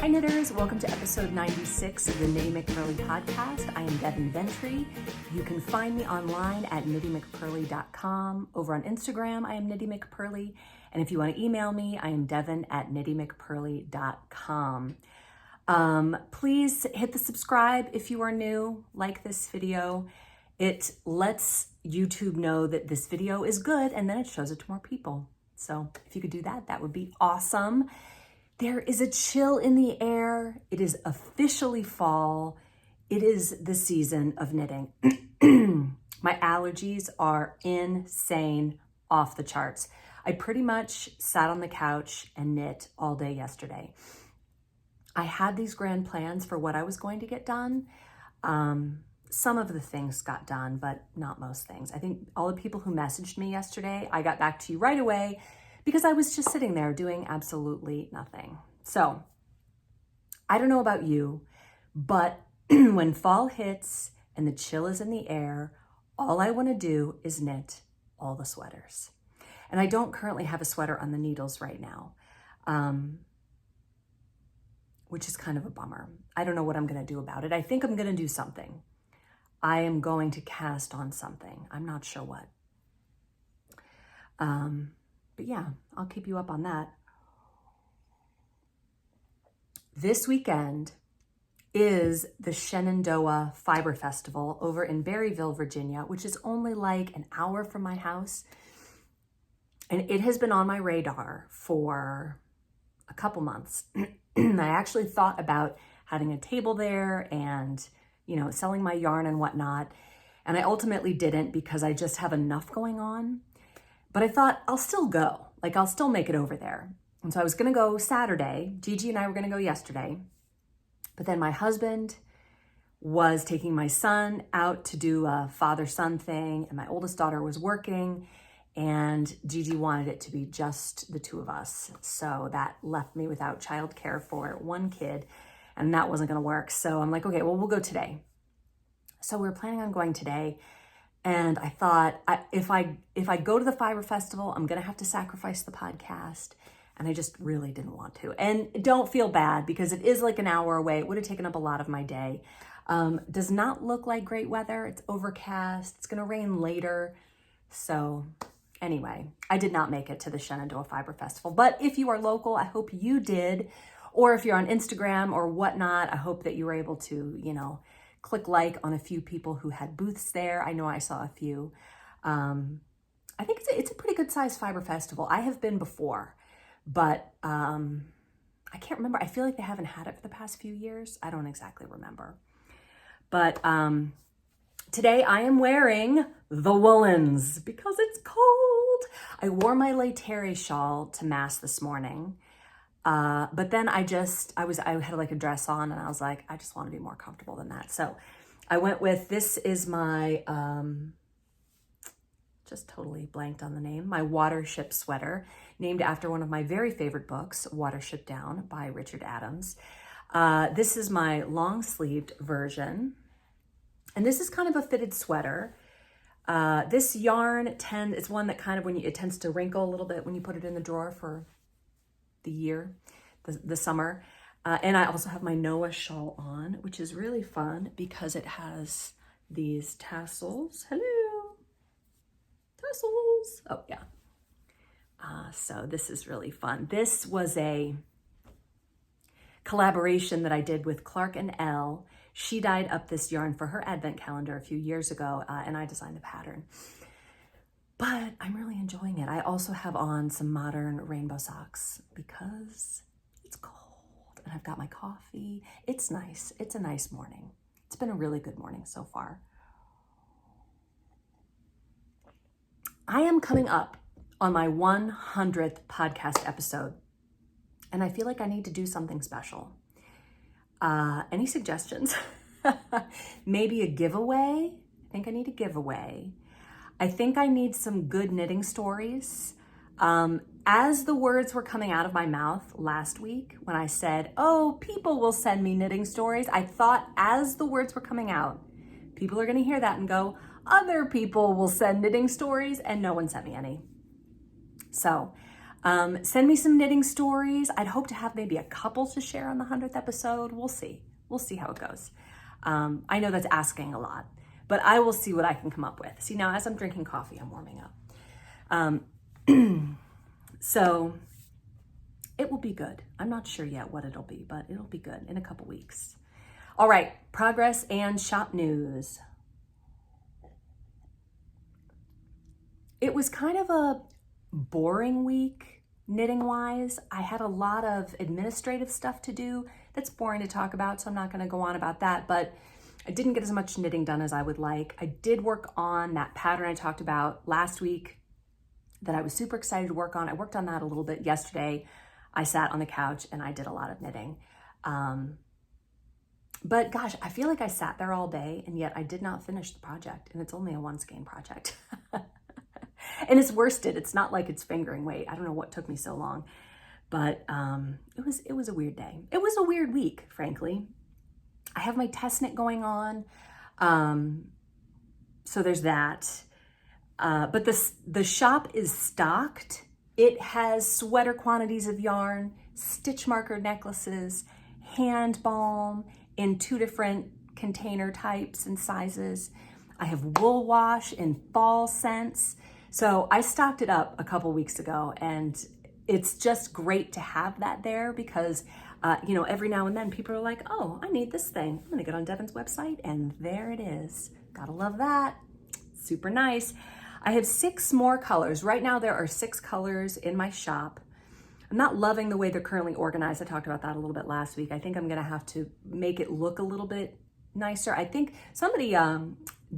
Hi knitters, welcome to episode 96 of the Knitty McPurly podcast. I am Devin Ventry. You can find me online at knittymcpurly.com. Over on Instagram, I am Knitty McPurly. And if you want to email me, I am devin@knittymcpurly.com. Please hit the subscribe if you are new, like this video. It lets YouTube know that this video is good and then it shows it to more people. So if you could do that, that would be awesome. There is a chill in the air. It is officially fall. It is the season of knitting. My allergies are insane, off the charts. I pretty much sat on the couch and knit all day yesterday. I had these grand plans for what I was going to get done. Some of the things got done, but not most things. I think all the people who messaged me yesterday, I got back to you right away because I was just sitting there doing absolutely nothing. So I don't know about you, but when fall hits and the chill is in the air, all I want to do is knit all the sweaters. And I don't currently have a sweater on the needles right now, which is kind of a bummer. I don't know what I'm going to do about it. I think I'm going to do something. I am going to cast on something. I'm not sure what. But yeah, I'll keep you up on that. This weekend is the Shenandoah Fiber Festival over in Berryville, Virginia, which is only like an hour from my house. And it has been on my radar for a couple months. I actually thought about having a table there and, you know, selling my yarn and whatnot. And I ultimately didn't because I just have enough going on. But I thought I'll still go, like I'll still make it over there. And so I was gonna go Saturday. Gigi and I were gonna go yesterday. But then my husband was taking my son out to do a father-son thing, and my oldest daughter was working, and Gigi wanted it to be just the two of us. So that left me without childcare for one kid, and that wasn't gonna work. So I'm like, okay, well, we'll go today. So we were planning on going today. And I thought, if I go to the Fiber Festival, I'm gonna have to sacrifice the podcast. And I just really didn't want to. And don't feel bad because it is like an hour away. It would have taken up a lot of my day. Does not look like great weather. It's overcast. It's gonna rain later. So anyway, I did not make it to the Shenandoah Fiber Festival. But if you are local, I hope you did. Or if you're on Instagram or whatnot, I hope that you were able to, you know, click like on a few people who had booths there. I know I saw a few. I think it's a pretty good sized fiber festival. I have been before, but I can't remember. I feel like they haven't had it for the past few years. I don't exactly remember. But today I am wearing the woolens because it's cold. I wore my Terry shawl to mass this morning. But then I had like a dress on and I was like, I just want to be more comfortable than that. So I went with, this is my, just totally blanked on the name, my Watership sweater, named after one of my very favorite books, Watership Down by Richard Adams. This is my long sleeved version. And this is kind of a fitted sweater. This yarn it's one that kind of, it tends to wrinkle a little bit when you put it in the drawer for the year, the summer. And I also have my Noah shawl on, which is really fun because it has these tassels. Hello, tassels. Oh yeah. So this is really fun. This was a collaboration that I did with Clark and Elle. She dyed up this yarn for her advent calendar a few years ago, and I designed the pattern. But I'm really enjoying it. I also have on some modern rainbow socks because it's cold and I've got my coffee. It's nice. It's a nice morning. It's been a really good morning so far. I am coming up on my 100th podcast episode, and I feel like I need to do something special. Any suggestions? Maybe a giveaway? I think I need a giveaway. I think I need some good knitting stories. As the words were coming out of my mouth last week, when I said, oh, people will send me knitting stories, I thought as the words were coming out, people are gonna hear that and go, other people will send knitting stories, and no one sent me any. So Send me some knitting stories. I'd hope to have maybe a couple to share on the 100th episode. We'll see. We'll see how it goes. I know that's asking a lot, but I will see what I can come up with. See, now as I'm drinking coffee, I'm warming up. So it will be good. I'm not sure yet what it'll be, but it'll be good in a couple weeks. All right, progress and shop news. It was kind of a boring week knitting wise. I had a lot of administrative stuff to do that's boring to talk about, so I'm not going to go on about that, but I didn't get as much knitting done as I would like. I did work on that pattern I talked about last week that I was super excited to work on. I worked on that a little bit yesterday. I sat on the couch and I did a lot of knitting. But gosh, I feel like I sat there all day and yet I did not finish the project, and it's only a one skein project. And it's worsted. It's not like it's fingering weight. I don't know what took me so long, but it was a weird day. It was a weird week, frankly. I have my test knit going on, so there's that. But the shop is stocked. It has sweater quantities of yarn, stitch marker necklaces, hand balm in 2 different container types and sizes. I have wool wash in fall scents. So I stocked it up a couple weeks ago, and it's just great to have that there because, every now and then people are like, oh, I need this thing. I'm gonna get on Devon's website and there it is. Gotta love that. Super nice. I have 6 more colors. Right now there are 6 colors in my shop. I'm not loving the way they're currently organized. I talked about that a little bit last week. I think I'm gonna have to make it look a little bit nicer. I think somebody,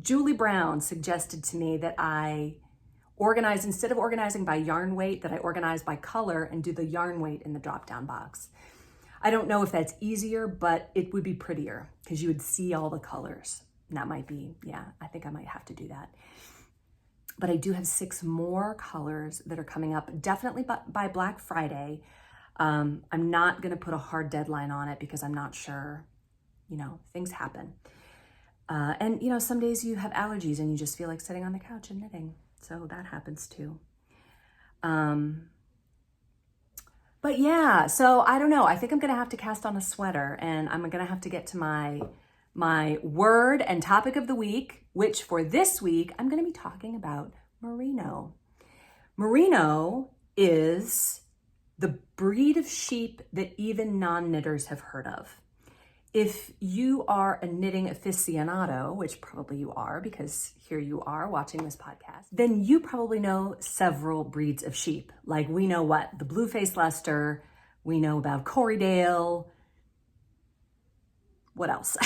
Julie Brown, suggested to me that I organize, instead of organizing by yarn weight, that I organize by color and do the yarn weight in the drop-down box. I don't know if that's easier, but it would be prettier because you would see all the colors. And that might be, I think I might have to do that. But I do have 6 more colors that are coming up, definitely by Black Friday. I'm not gonna put a hard deadline on it because I'm not sure, things happen. And some days you have allergies and you just feel like sitting on the couch and knitting. So that happens too. But yeah, so I don't know. I think I'm gonna have to cast on a sweater, and I'm gonna have to get to my word and topic of the week, which for this week, I'm gonna be talking about Merino. Merino is the breed of sheep that even non-knitters have heard of. If you are a knitting aficionado, which probably you are because here you are watching this podcast, then you probably know several breeds of sheep. Like we know the blue-faced Leicester, we know about Corriedale. What else?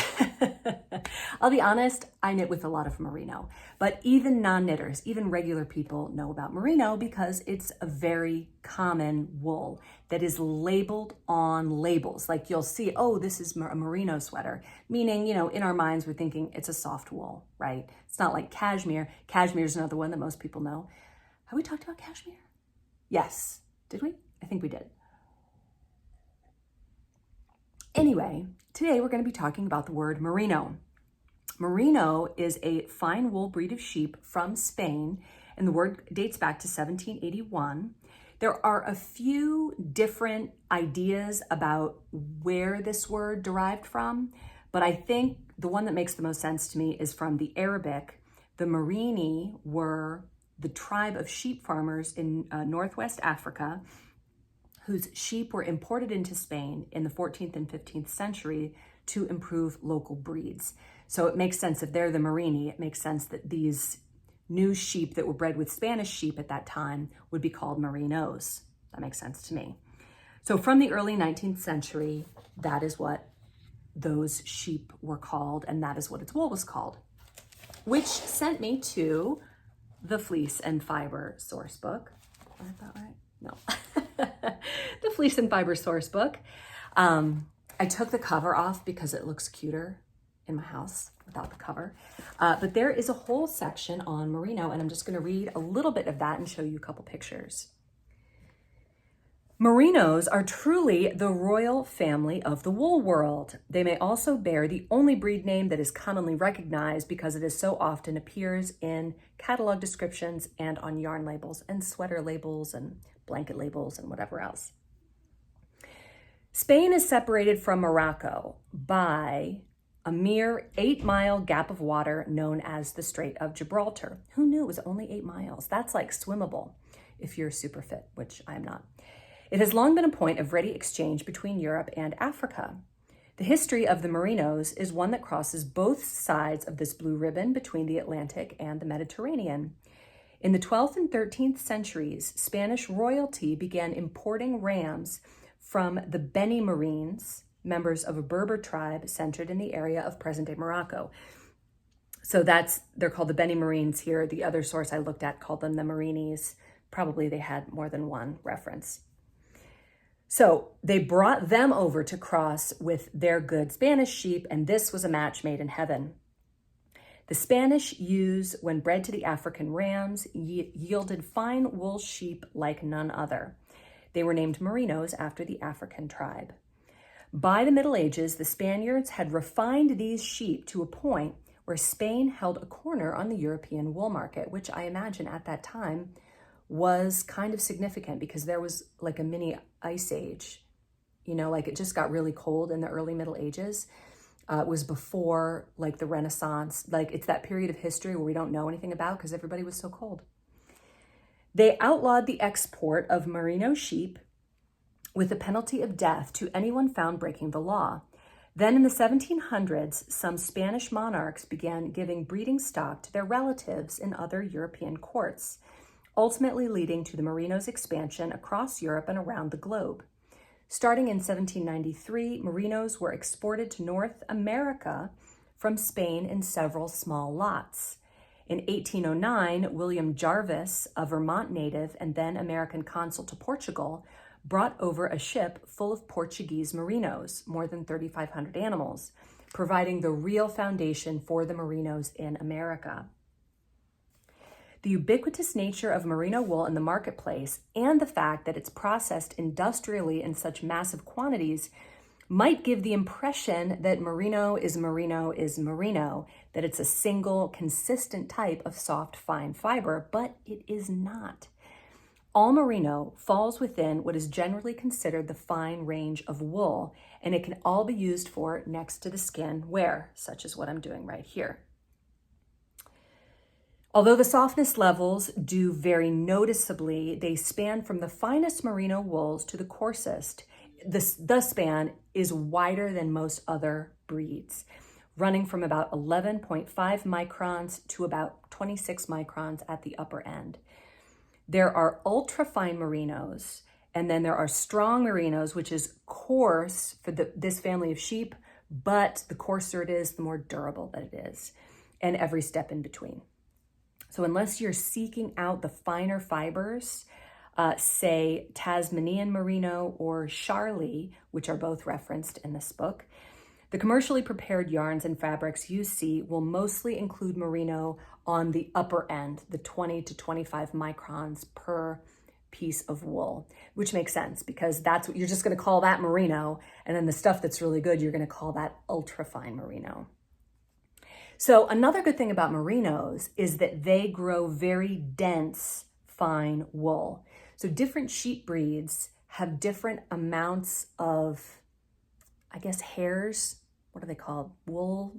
I'll be honest, I knit with a lot of Merino, but even non-knitters, even regular people know about Merino because it's a very common wool that is labeled on labels. Like you'll see, oh, this is a Merino sweater, meaning, in our minds, we're thinking it's a soft wool, right? It's not like cashmere. Cashmere is another one that most people know. Have we talked about cashmere? Yes. Did we? I think we did. Anyway, today we're going to be talking about the word Merino. Merino is a fine wool breed of sheep from Spain, and the word dates back to 1781. There are a few different ideas about where this word derived from, but I think the one that makes the most sense to me is from the Arabic. The Merini were the tribe of sheep farmers in Northwest Africa whose sheep were imported into Spain in the 14th and 15th century to improve local breeds. So it makes sense if they're the Merini, it makes sense that these new sheep that were bred with Spanish sheep at that time would be called Merinos. That makes sense to me. So from the early 19th century, that is what those sheep were called, and that is what its wool was called, which sent me to the Fleece and Fiber source book. Did I have that right? No. The Fleece and Fiber source book. I took the cover off because it looks cuter in my house without the cover. But there is a whole section on Merino, and I'm just going to read a little bit of that and show you a couple pictures. Merinos are truly the royal family of the wool world. They may also bear the only breed name that is commonly recognized because it is so often appears in catalog descriptions and on yarn labels and sweater labels and blanket labels and whatever else. Spain is separated from Morocco by a mere 8-mile gap of water known as the Strait of Gibraltar. Who knew it was only 8 miles? That's like swimmable if you're super fit, which I'm not. It has long been a point of ready exchange between Europe and Africa. The history of the Merinos is one that crosses both sides of this blue ribbon between the Atlantic and the Mediterranean. In the 12th and 13th centuries, Spanish royalty began importing rams from the Beni Merines, members of a Berber tribe centered in the area of present-day Morocco. So they're called the Beni Merines here. The other source I looked at called them the Merinis. Probably they had more than one reference. So they brought them over to cross with their good Spanish sheep, and this was a match made in heaven. The Spanish ewes, when bred to the African rams, yielded fine wool sheep like none other. They were named Merinos after the African tribe. By the Middle Ages, the Spaniards had refined these sheep to a point where Spain held a corner on the European wool market, which I imagine at that time was kind of significant because there was like a mini ice age, like it just got really cold in the early Middle Ages. It was before like the Renaissance, like it's that period of history where we don't know anything about because everybody was so cold. They outlawed the export of merino sheep with the penalty of death to anyone found breaking the law. Then in the 1700s, some Spanish monarchs began giving breeding stock to their relatives in other European courts, ultimately leading to the Merino's expansion across Europe and around the globe. Starting in 1793, Merinos were exported to North America from Spain in several small lots. In 1809, William Jarvis, a Vermont native and then American consul to Portugal, brought over a ship full of Portuguese Merinos, more than 3,500 animals, providing the real foundation for the Merinos in America. The ubiquitous nature of merino wool in the marketplace and the fact that it's processed industrially in such massive quantities might give the impression that merino is merino is merino, that it's a single, consistent type of soft, fine fiber, but it is not. All merino falls within what is generally considered the fine range of wool, and it can all be used for next to the skin wear, such as what I'm doing right here. Although the softness levels do vary noticeably, they span from the finest merino wools to the coarsest. The span is wider than most other breeds, running from about 11.5 microns to about 26 microns at the upper end. There are ultra-fine merinos, and then there are strong merinos, which is coarse for this family of sheep, but the coarser it is, the more durable that it is, and every step in between. So unless you're seeking out the finer fibers, say Tasmanian Merino or Charlie, which are both referenced in this book, the commercially prepared yarns and fabrics you see will mostly include merino on the upper end, the 20 to 25 microns per piece of wool, which makes sense because that's what you're just going to call that merino. And then the stuff that's really good, you're going to call that ultra-fine merino. So another good thing about merinos is that they grow very dense, fine wool. So different sheep breeds have different amounts of, I guess, hairs. What are they called? Wool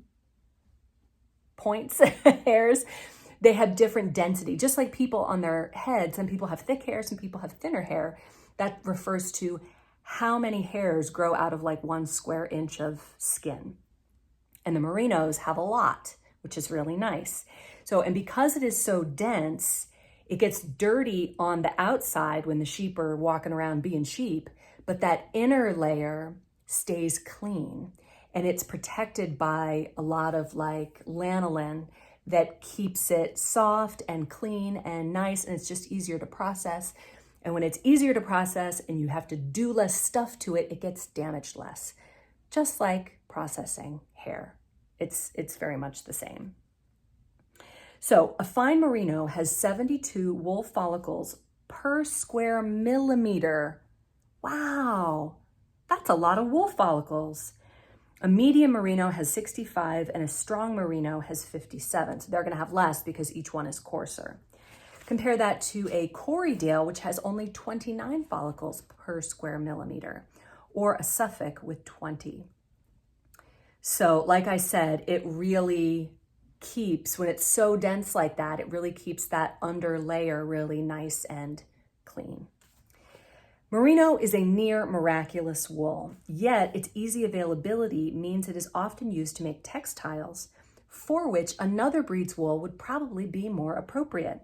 points, hairs. They have different density, just like people on their head. Some people have thick hair, some people have thinner hair. That refers to how many hairs grow out of like 1 square inch of skin. And the merinos have a lot, which is really nice. So, and because it is so dense, it gets dirty on the outside when the sheep are walking around being sheep, but that inner layer stays clean. And it's protected by a lot of like lanolin that keeps it soft and clean and nice, and it's just easier to process. And when it's easier to process and you have to do less stuff to it, it gets damaged less. Just like processing hair. It's very much the same. So a fine merino has 72 wool follicles per square millimeter Wow, that's a lot of wool follicles. A medium merino has 65 and a strong merino has 57. So they're going to have less because each one is coarser. Compare that to a Corriedale, which has only 29 follicles per square millimeter, or a Suffolk with 20. So like I said, it really keeps, when it's so dense like that, it really keeps that under layer really nice and clean. Merino is a near miraculous wool, yet its easy availability means it is often used to make textiles, for which another breed's wool would probably be more appropriate.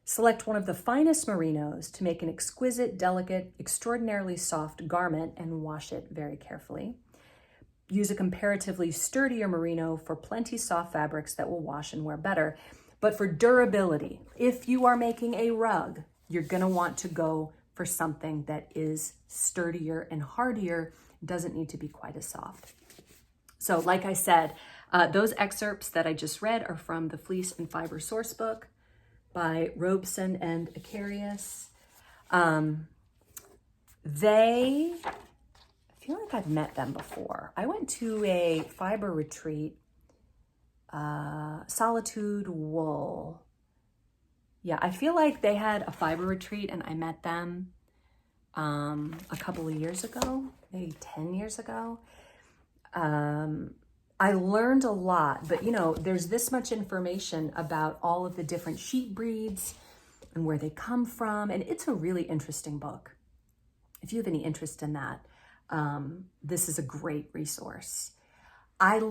Select one of the finest merinos to make an exquisite, delicate, extraordinarily soft garment and wash it very carefully. Use a comparatively sturdier merino for plenty soft fabrics that will wash and wear better. But for durability, if you are making a rug, you're gonna want to go for something that is sturdier and hardier, doesn't need to be quite as soft. So like I said, those excerpts that I just read are from the Fleece and Fiber Source Book by Robeson and Acarius. I feel like I've met them before. I went to a fiber retreat, Solitude Wool. Yeah, I feel like they had a fiber retreat and I met them a couple of years ago, maybe 10 years ago. I learned a lot, but you know, there's this much information about all of the different sheep breeds and where they come from. And it's a really interesting book. If you have any interest in that, this is a great resource. I've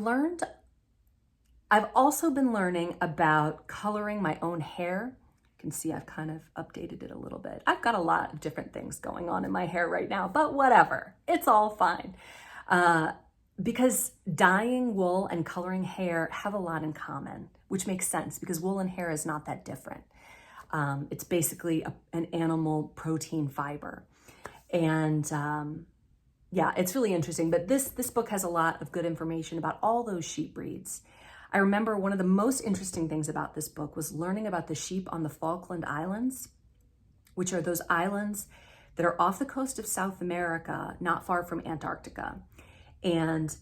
also been learning about coloring my own hair. You can see I've kind of updated it a little bit. I've got a lot of different things going on in my hair right now, but whatever, it's all fine. Because dyeing wool and coloring hair have a lot in common, which makes sense because wool and hair is not that different. It's basically an animal protein fiber. And yeah, it's really interesting. But this book has a lot of good information about all those sheep breeds. I remember one of the most interesting things about this book was learning about the sheep on the Falkland Islands, which are those islands that are off the coast of South America, not far from Antarctica. And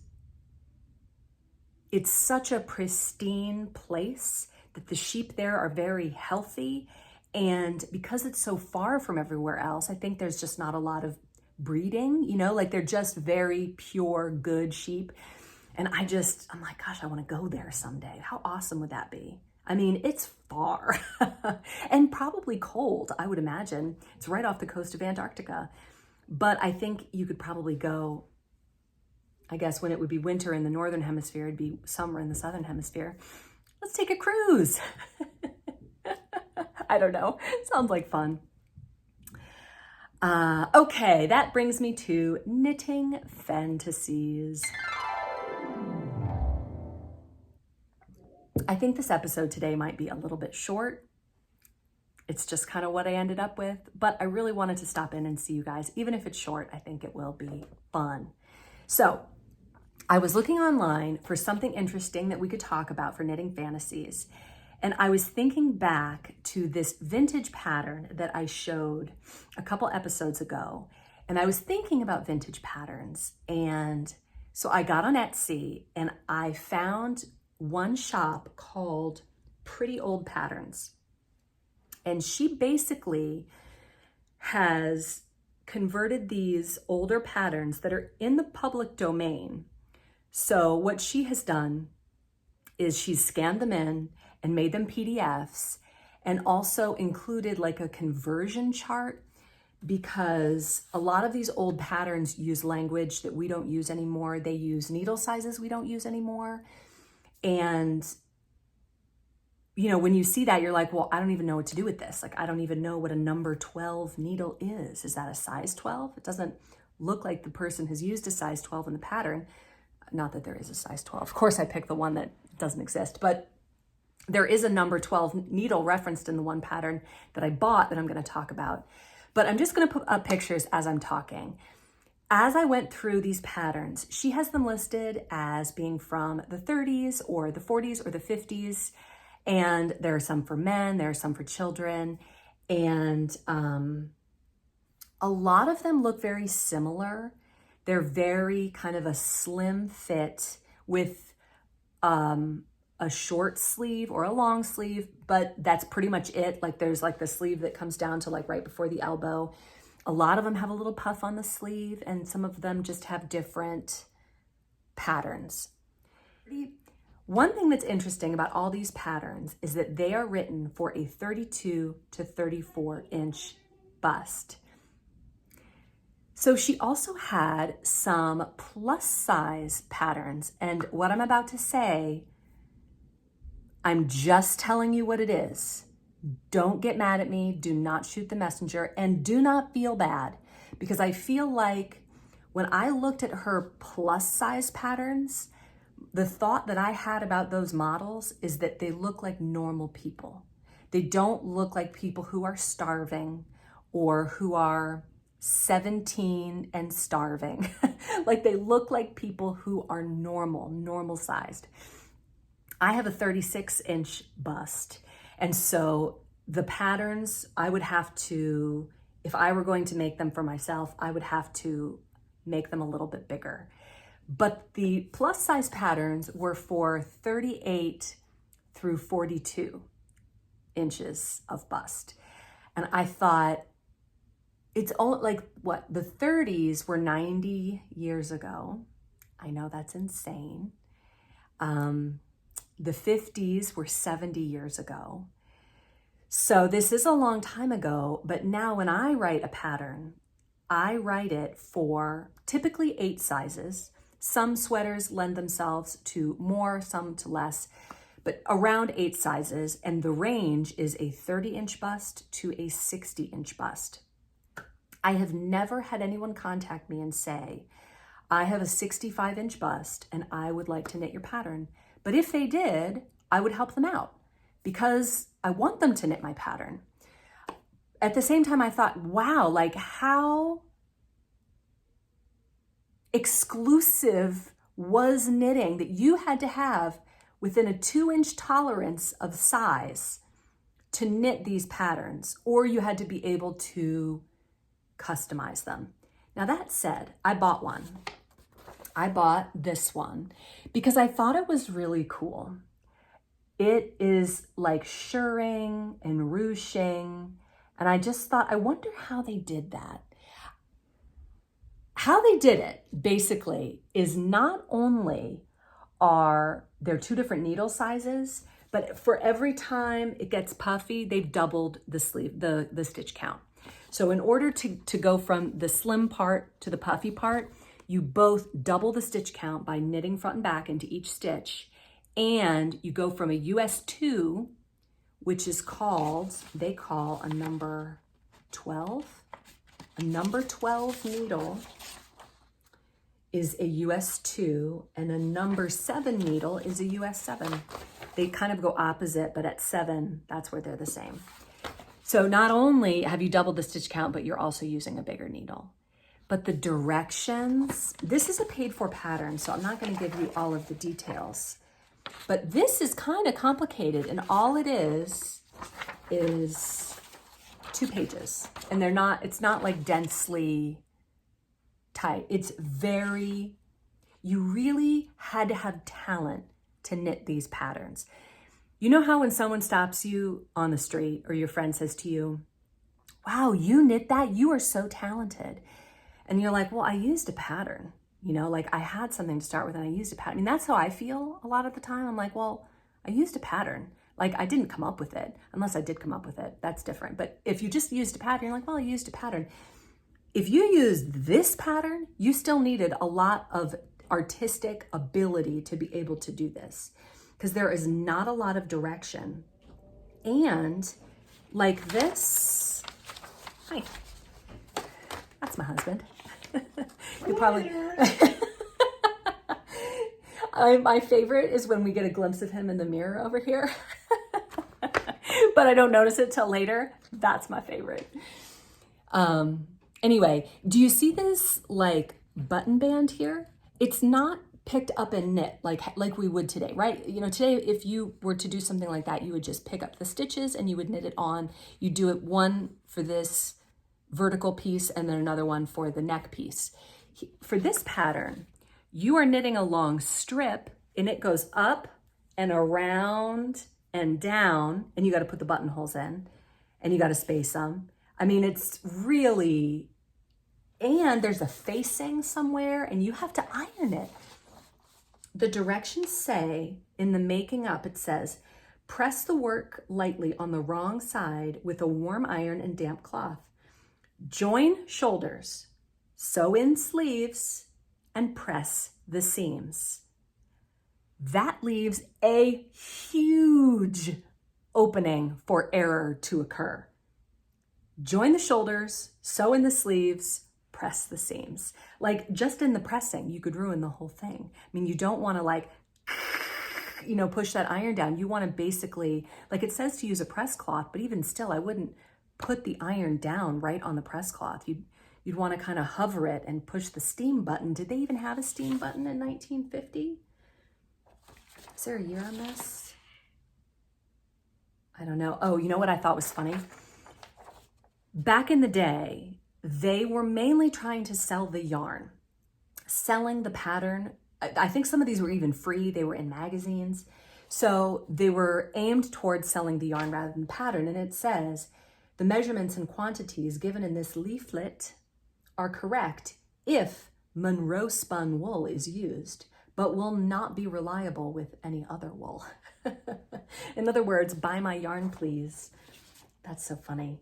it's such a pristine place that the sheep there are very healthy. And because it's so far from everywhere else, I think there's just not a lot of breeding, you know, like they're just very pure, good sheep. And I'm like, gosh, I want to go there someday. How awesome would that be? I mean, it's far and probably cold, I would imagine. It's right off the coast of Antarctica. But I think you could probably go, I guess when it would be winter in the Northern Hemisphere, it'd be summer in the Southern Hemisphere. Let's take a cruise. I don't know. Sounds like fun. Okay, that brings me to knitting fantasies. I think this episode today might be a little bit short. It's just kind of what I ended up with, but I really wanted to stop in and see you guys. Even if it's short, I think it will be fun. So I was looking online for something interesting that we could talk about for knitting fantasies. And I was thinking back to this vintage pattern that I showed a couple episodes ago. And I was thinking about vintage patterns. And so I got on Etsy and I found one shop called Pretty Old Patterns. And she basically has converted these older patterns that are in the public domain. So what she has done is she's scanned them in and made them PDFs and also included like a conversion chart, because a lot of these old patterns use language that we don't use anymore. They use needle sizes we don't use anymore. And, you know, when you see that, you're like, well, I don't even know what to do with this. Like, I don't even know what a number 12 needle is. Is that a size 12? It doesn't look like the person has used a size 12 in the pattern. Not that there is a size 12. Of course, I picked the one that doesn't exist, but there is a number 12 needle referenced in the one pattern that I bought that I'm going to talk about. But I'm just going to put up pictures as I'm talking. As I went through these patterns, she has them listed as being from the 30s or the 40s or the 50s. And there are some for men, there are some for children. And A lot of them look very similar. They're very kind of a slim fit with a short sleeve or a long sleeve, but that's pretty much it. Like there's like the sleeve that comes down to like right before the elbow. A lot of them have a little puff on the sleeve, and some of them just have different patterns. One thing that's interesting about all these patterns is that they are written for a 32 to 34 inch bust. So she also had some plus size patterns, and what I'm about to say, I'm just telling you what it is. Don't get mad at me, do not shoot the messenger, and do not feel bad, because I feel like when I looked at her plus size patterns, the thought that I had about those models is that they look like normal people. They don't look like people who are starving or who are 17 and starving. Like they look like people who are normal sized. I have a 36 inch bust. And so the patterns I would have to, if I were going to make them for myself, I would have to make them a little bit bigger. But the plus size patterns were for 38 through 42 inches of bust. And I thought, it's all like what? The 30s were 90 years ago. I know that's insane. The 50s were 70 years ago. So this is a long time ago, but now when I write a pattern, I write it for typically 8 sizes. Some sweaters lend themselves to more, some to less, but around 8 sizes. And the range is a 30-inch bust to a 60-inch bust. I have never had anyone contact me and say, I have a 65-inch bust and I would like to knit your pattern. But if they did, I would help them out because I want them to knit my pattern. At the same time, I thought, wow, like how exclusive was knitting that you had to have within a 2-inch tolerance of size to knit these patterns, or you had to be able to customize them. Now that said, I bought one. I bought this one because I thought it was really cool. It is like shirring and ruching, and I just thought, I wonder how they did that. How they did it, basically, is not only are there 2 different needle sizes, but for every time it gets puffy, they've doubled the sleeve, the stitch count. So in order to go from the slim part to the puffy part, you both double the stitch count by knitting front and back into each stitch, and you go from a US 2, which is called, they call a number 12. A number 12 needle is a US 2, and a number 7 needle is a US 7. They kind of go opposite, but at 7, that's where they're the same. So not only have you doubled the stitch count, but you're also using a bigger needle. But the directions, this is a paid for pattern, so I'm not going to give you all of the details. But this is kind of complicated, and all it is 2 pages. And it's not like densely tight. It's very, you really had to have talent to knit these patterns. You know how when someone stops you on the street or your friend says to you, wow, you knit that? You are so talented. And you're like, well, I used a pattern, like I had something to start with and I used a pattern. I mean, that's how I feel a lot of the time. I'm like, well, I used a pattern. Like I didn't come up with it, unless I did come up with it. That's different. But if you just used a pattern, you're like, well, I used a pattern. If you used this pattern, you still needed a lot of artistic ability to be able to do this, because there is not a lot of direction. And like this, hi, that's my husband. You probably, my favorite is when we get a glimpse of him in the mirror over here, but I don't notice it till later. That's my favorite. Anyway, do you see this like button band here? It's not picked up and knit like we would today, right? Today, if you were to do something like that, you would just pick up the stitches and you would knit it on. You do it one for this vertical piece and then another one for the neck piece. For this pattern, you are knitting a long strip and it goes up and around and down, and you got to put the buttonholes in and you got to space them. I mean, it's really, and there's a facing somewhere and you have to iron it. The directions say in the making up, it says, press the work lightly on the wrong side with a warm iron and damp cloth. Join shoulders, sew in sleeves, and press the seams. That leaves a huge opening for error to occur. Join the shoulders, sew in the sleeves, press the seams. Like just in the pressing, you could ruin the whole thing. I mean, you don't want to like, push that iron down. You want to basically, like it says to use a press cloth, but even still, I wouldn't put the iron down right on the press cloth. You'd want to kind of hover it and push the steam button. Did they even have a steam button in 1950? Is there a year on this? I don't know. Oh, you know what I thought was funny? Back in the day, they were mainly trying to sell the yarn, selling the pattern. I think some of these were even free. They were in magazines. So they were aimed towards selling the yarn rather than pattern. And it says, the measurements and quantities given in this leaflet are correct if Monroe spun wool is used, but will not be reliable with any other wool. In other words, buy my yarn, please. That's so funny.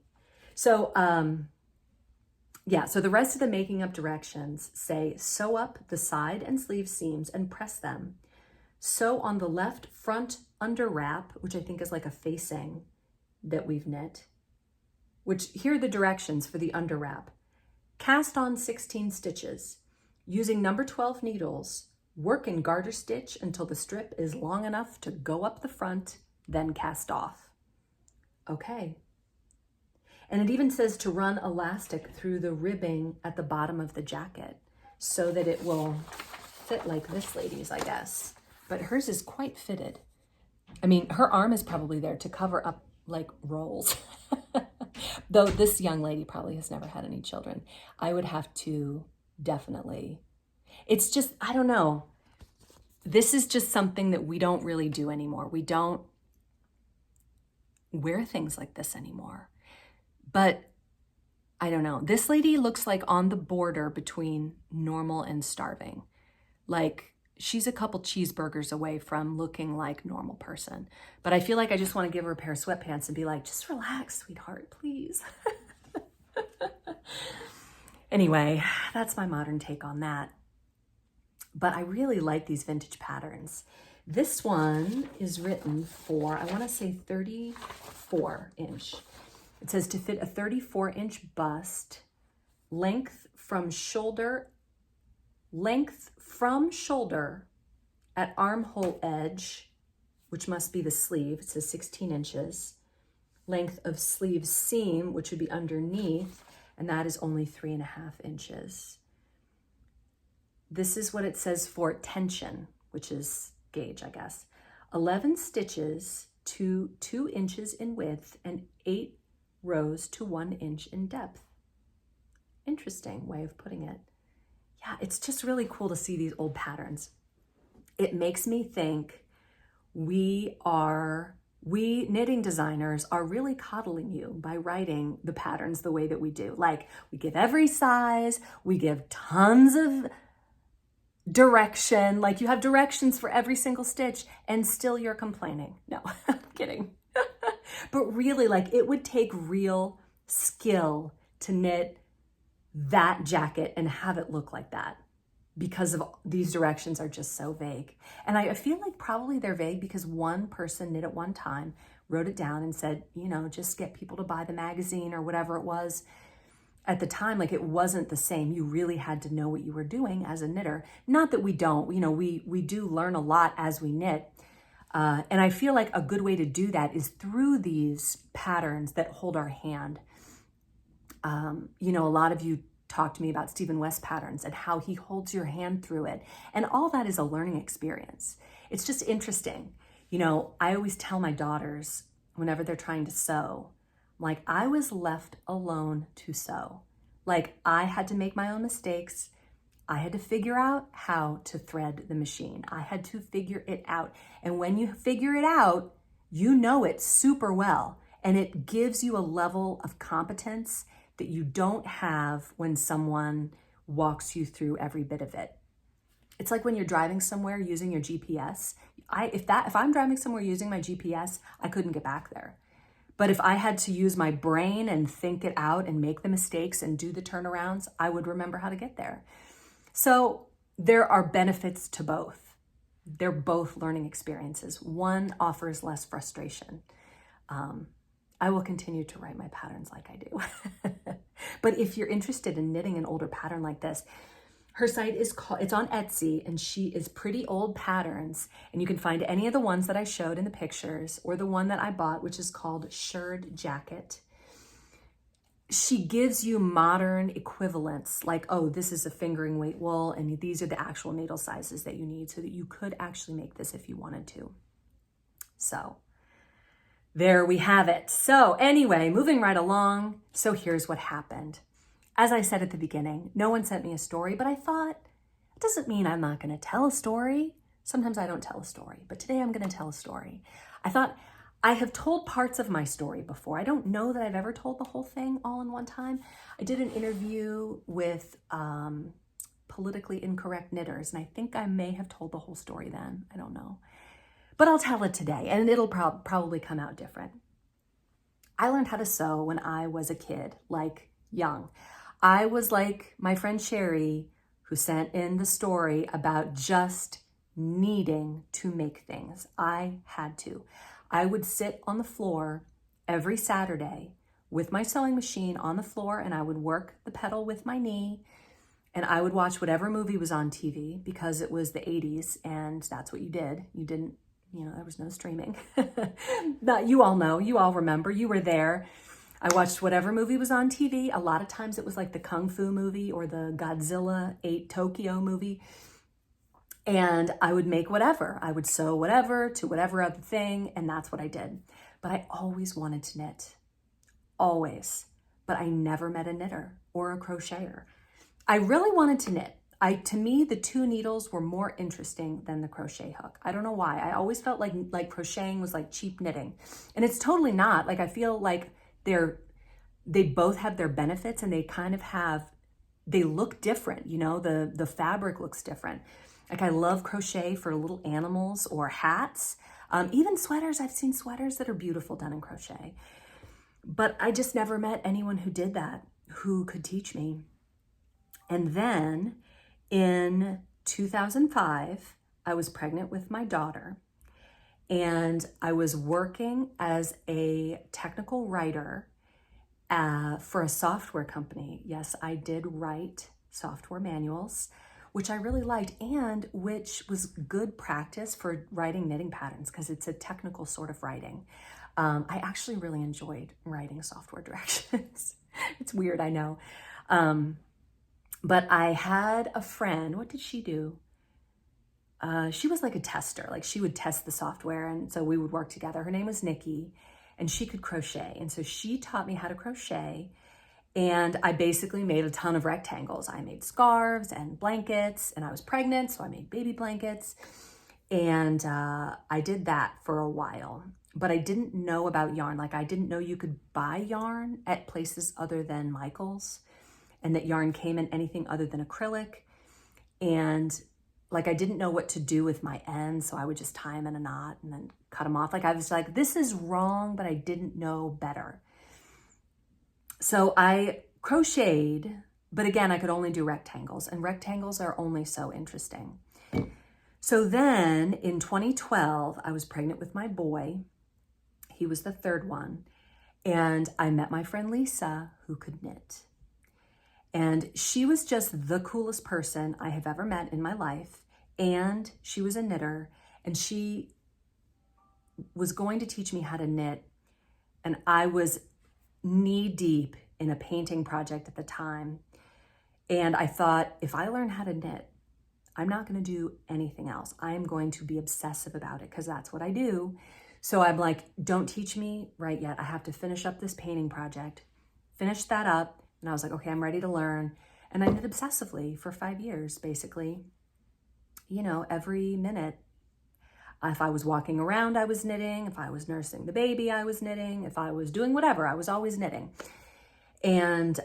So, so the rest of the making up directions say, sew up the side and sleeve seams and press them. Sew on the left front under wrap, which I think is like a facing that we've knit, which here are the directions for the under wrap. Cast on 16 stitches. Using number 12 needles, work in garter stitch until the strip is long enough to go up the front, then cast off. Okay. And it even says to run elastic through the ribbing at the bottom of the jacket so that it will fit like this lady's, I guess. But hers is quite fitted. I mean, her arm is probably there to cover up like rolls. Though this young lady probably has never had any children. I would have to definitely. It's just, I don't know. This is just something that we don't really do anymore. We don't wear things like this anymore. But I don't know. This lady looks like on the border between normal and starving. Like she's a couple cheeseburgers away from looking like a normal person. But I feel like I just want to give her a pair of sweatpants and be like, just relax, sweetheart, please. Anyway, that's my modern take on that. But I really like these vintage patterns. This one is written for, I want to say 34 inch. It says to fit a 34-inch bust, length from shoulder at armhole edge, which must be the sleeve. It says 16 inches. Length of sleeve seam, which would be underneath, and that is only 3.5 inches. This is what it says for tension, which is gauge, I guess. 11 stitches to 2 inches in width and 8 rows to 1 inch in depth. Interesting way of putting it. Yeah, it's just really cool to see these old patterns. It makes me think we knitting designers are really coddling you by writing the patterns the way that we do. Like we give every size, we give tons of direction, like you have directions for every single stitch and still you're complaining. No, I'm kidding. But really, like it would take real skill to knit that jacket and have it look like that because of these directions are just so vague. And I feel like probably they're vague because one person knit it one time, wrote it down and said, just get people to buy the magazine or whatever it was. At the time, like it wasn't the same. You really had to know what you were doing as a knitter. Not that we don't, we do learn a lot as we knit. And I feel like a good way to do that is through these patterns that hold our hand. A lot of you talked to me about Stephen West patterns and how he holds your hand through it. And all that is a learning experience. It's just interesting. I always tell my daughters whenever they're trying to sew, Like I was left alone to sew. Like I had to make my own mistakes. I had to figure out how to thread the machine. I had to figure it out. And when you figure it out, you know it super well. And it gives you a level of competence that you don't have when someone walks you through every bit of it. It's like when you're driving somewhere using your GPS. If I'm driving somewhere using my GPS, I couldn't get back there. But if I had to use my brain and think it out and make the mistakes and do the turnarounds, I would remember how to get there. So there are benefits to both. They're both learning experiences. One offers less frustration. I will continue to write my patterns like I do. But if you're interested in knitting an older pattern like this, her site is it's on Etsy, and she is Pretty Old Patterns, and you can find any of the ones that I showed in the pictures or the one that I bought, which is called Shirred Jacket. She gives you modern equivalents like, oh, this is a fingering weight wool, and these are the actual needle sizes that you need so that you could actually make this if you wanted to. So there we have it. So anyway, moving right along. So here's what happened. As I said at the beginning, no one sent me a story, but I thought, it doesn't mean I'm not going to tell a story. Sometimes I don't tell a story, but today I'm going to tell a story. I thought, I have told parts of my story before. I don't know that I've ever told the whole thing all in one time. I did an interview with politically incorrect knitters, and I think I may have told the whole story then. I don't know. But I'll tell it today, and it'll probably come out different. I learned how to sew when I was a kid, like young. I was like my friend Sherry, who sent in the story about just needing to make things. I had to. I would sit on the floor every Saturday with my sewing machine on the floor, and I would work the pedal with my knee, and I would watch whatever movie was on TV because it was the 80s, and that's what you did. You didn't, there was no streaming. You all know, you all remember, you were there. I watched whatever movie was on TV. A lot of times it was like the Kung Fu movie or the Godzilla 8 Tokyo movie. And I would make whatever. I would sew whatever to whatever other thing, and that's what I did. But I always wanted to knit. Always. But I never met a knitter or a crocheter. I really wanted to knit. To me, the two needles were more interesting than the crochet hook. I don't know why. I always felt like crocheting was like cheap knitting. And it's totally not. Like I feel like they both have their benefits, and they kind of they look different, the fabric looks different. Like I love crochet for little animals or hats, even sweaters. I've seen sweaters that are beautiful done in crochet, but I just never met anyone who did that, who could teach me. And then in 2005, I was pregnant with my daughter, and I was working as a technical writer for a software company. Yes, I did write software manuals, which I really liked, and which was good practice for writing knitting patterns because it's a technical sort of writing. I actually really enjoyed writing software directions. It's weird, I know. But I had a friend. What did she do? She was like a tester. Like she would test the software, and so we would work together. Her name was Nikki, and she could crochet. And so she taught me how to crochet, and I basically made a ton of rectangles. I made scarves and blankets, and I was pregnant, so I made baby blankets. And I did that for a while, but I didn't know about yarn. Like I didn't know you could buy yarn at places other than Michael's, and that yarn came in anything other than acrylic. And like I didn't know what to do with my ends, so I would just tie them in a knot and then cut them off. Like I was like, this is wrong, but I didn't know better. So I crocheted, but again, I could only do rectangles, and rectangles are only so interesting. So then in 2012, I was pregnant with my boy. He was the third one, and I met my friend Lisa, who could knit. And she was just the coolest person I have ever met in my life. And she was a knitter, and she was going to teach me how to knit. And I was knee deep in a painting project at the time. And I thought, if I learn how to knit, I'm not going to do anything else. I am going to be obsessive about it because that's what I do. So I'm like, don't teach me right yet. I have to finish up this painting project. Finish that up. And I was like, okay, I'm ready to learn. And I knit obsessively for 5 years, basically. You know, every minute. If I was walking around, I was knitting. If I was nursing the baby, I was knitting. If I was doing whatever, I was always knitting. And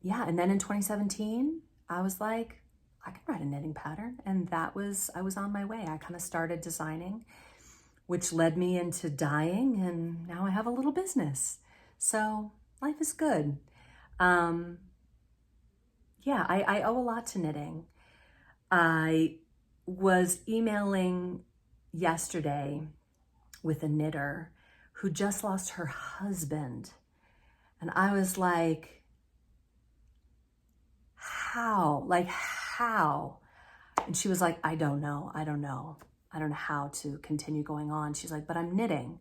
yeah, and then in 2017, I was like, I can write a knitting pattern. And I was on my way. I kind of started designing, which led me into dyeing, and now I have a little business. So life is good. Yeah, I owe a lot to knitting. I was emailing yesterday with a knitter who just lost her husband. And I was like, how? Like, how? And she was like, I don't know. I don't know how to continue going on. She's like, but I'm knitting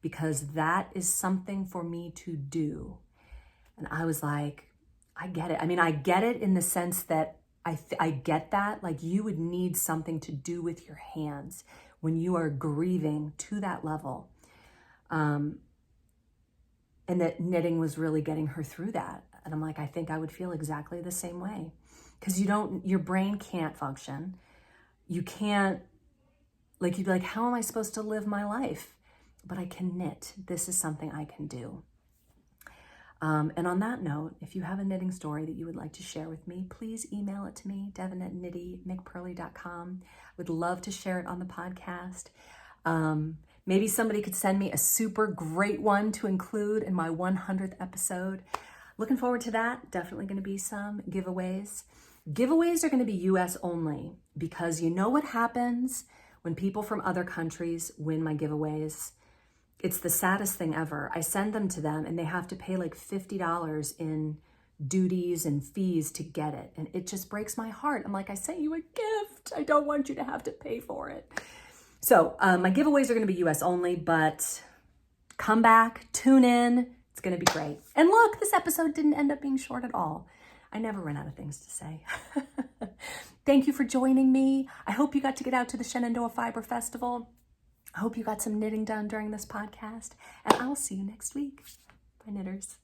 because that is something for me to do. And I was like, I get it. I mean, I get it in the sense that I get that. Like, you would need something to do with your hands when you are grieving to that level. And that knitting was really getting her through that. And I'm like, I think I would feel exactly the same way. Because your brain can't function. You can't, like, you'd be like, how am I supposed to live my life? But I can knit. This is something I can do. And on that note, if you have a knitting story that you would like to share with me, please email it to me, devin@knittymcpurly.com. I would love to share it on the podcast. Maybe somebody could send me a super great one to include in my 100th episode. Looking forward to that. Definitely going to be some giveaways. Giveaways are going to be US only, because you know what happens when people from other countries win my giveaways? It's the saddest thing ever. I send them to them and they have to pay like $50 in duties and fees to get it. And it just breaks my heart. I'm like, I sent you a gift. I don't want you to have to pay for it. So my giveaways are going to be US only, but come back, tune in. It's going to be great. And look, this episode didn't end up being short at all. I never run out of things to say. Thank you for joining me. I hope you got to get out to the Shenandoah Fiber Festival. I hope you got some knitting done during this podcast, and I will see you next week. Bye, knitters.